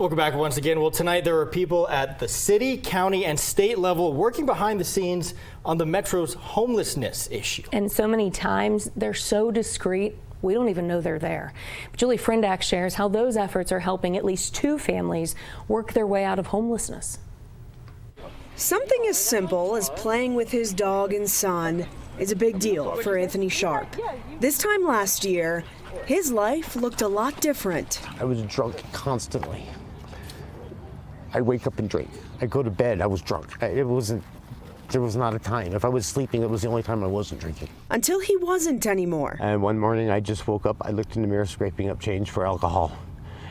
Welcome back once again. Well, tonight there are people at the city, county, and state level working behind the scenes on the Metro's homelessness issue. And so many times they're so discreet, we don't even know they're there. Julie Frendak shares how those efforts are helping at least 2 families work their way out of homelessness. Something as simple as playing with his dog and son is a big deal for Anthony Sharp. This time last year, his life looked a lot different. I was drunk constantly. I wake up and drink. I go to bed, I was drunk. There was not a time. If I was sleeping, it was the only time I wasn't drinking. Until he wasn't anymore. And one morning I just woke up, I looked in the mirror scraping up change for alcohol.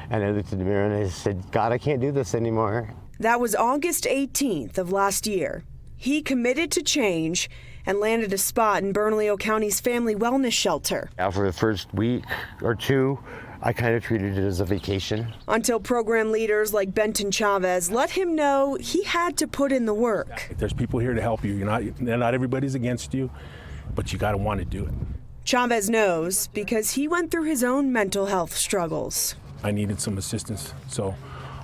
And I looked in the mirror and I said, God, I can't do this anymore. That was August 18th of last year. He committed to change and landed a spot in Bernalillo County's family wellness shelter. After the first week or 2, I kind of treated it as a vacation. Until program leaders like Benton Chavez let him know he had to put in the work. There's people here to help you. Not everybody's against you, but you got to want to do it. Chavez knows because he went through his own mental health struggles. I needed some assistance, so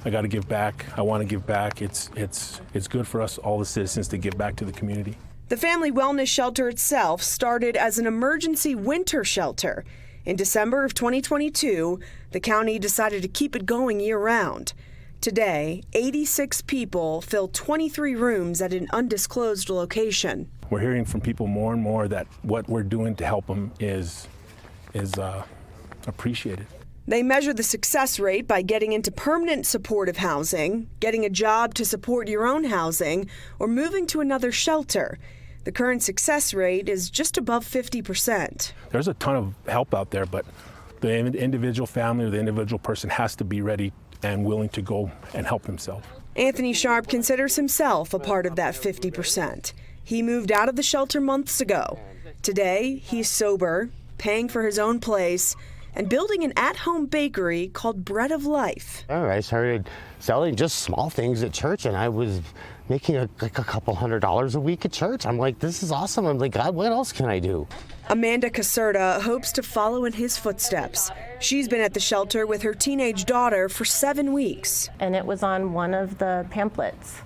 I got to give back. I want to give back. It's good for us, all the citizens, to give back to the community. The family wellness shelter itself started as an emergency winter shelter. In December of 2022, the county decided to keep it going year-round. Today, 86 people fill 23 rooms at an undisclosed location. We're hearing from people more and more that what we're doing to help them is appreciated. They measure the success rate by getting into permanent supportive housing, getting a job to support your own housing, or moving to another shelter. The current success rate is just above 50%. There's a ton of help out there, but the individual family or the individual person has to be ready and willing to go and help himself. Anthony Sharp considers himself a part of that 50%. He moved out of the shelter months ago. Today, he's sober, paying for his own place, and building an at-home bakery called Bread of Life. I started selling just small things at church, and I was making like a couple $100 a week at church. I'm like, this is awesome. I'm like, God, what else can I do? Amanda Caserta hopes to follow in his footsteps. She's been at the shelter with her teenage daughter for 7 weeks. And it was on one of the pamphlets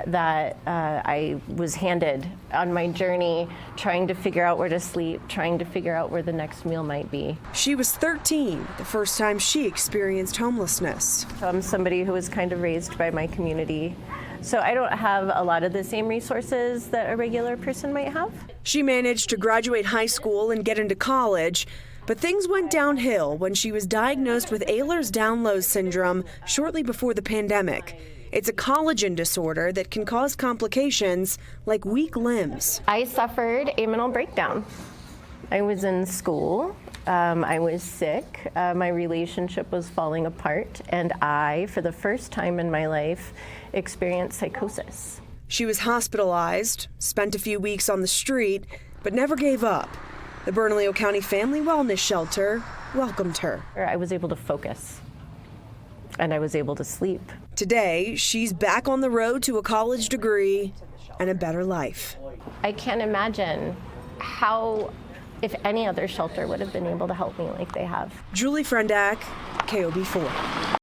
that I was handed on my journey, trying to figure out where to sleep, trying to figure out where the next meal might be. She was 13, the first time she experienced homelessness. So I'm somebody who was kind of raised by my community. So I don't have a lot of the same resources that a regular person might have. She managed to graduate high school and get into college, but things went downhill when she was diagnosed with Ehlers-Danlos syndrome shortly before the pandemic. It's a collagen disorder that can cause complications like weak limbs. I suffered a mental breakdown. I was in school, I was sick, my relationship was falling apart, and I, for the first time in my life, experienced psychosis. She was hospitalized, spent a few weeks on the street, but never gave up. The Bernalillo County Family Wellness Shelter welcomed her. I was able to focus, and I was able to sleep. Today, she's back on the road to a college degree and a better life. I can't imagine how, if any other shelter would have been able to help me like they have. Julie Frendak, KOB4.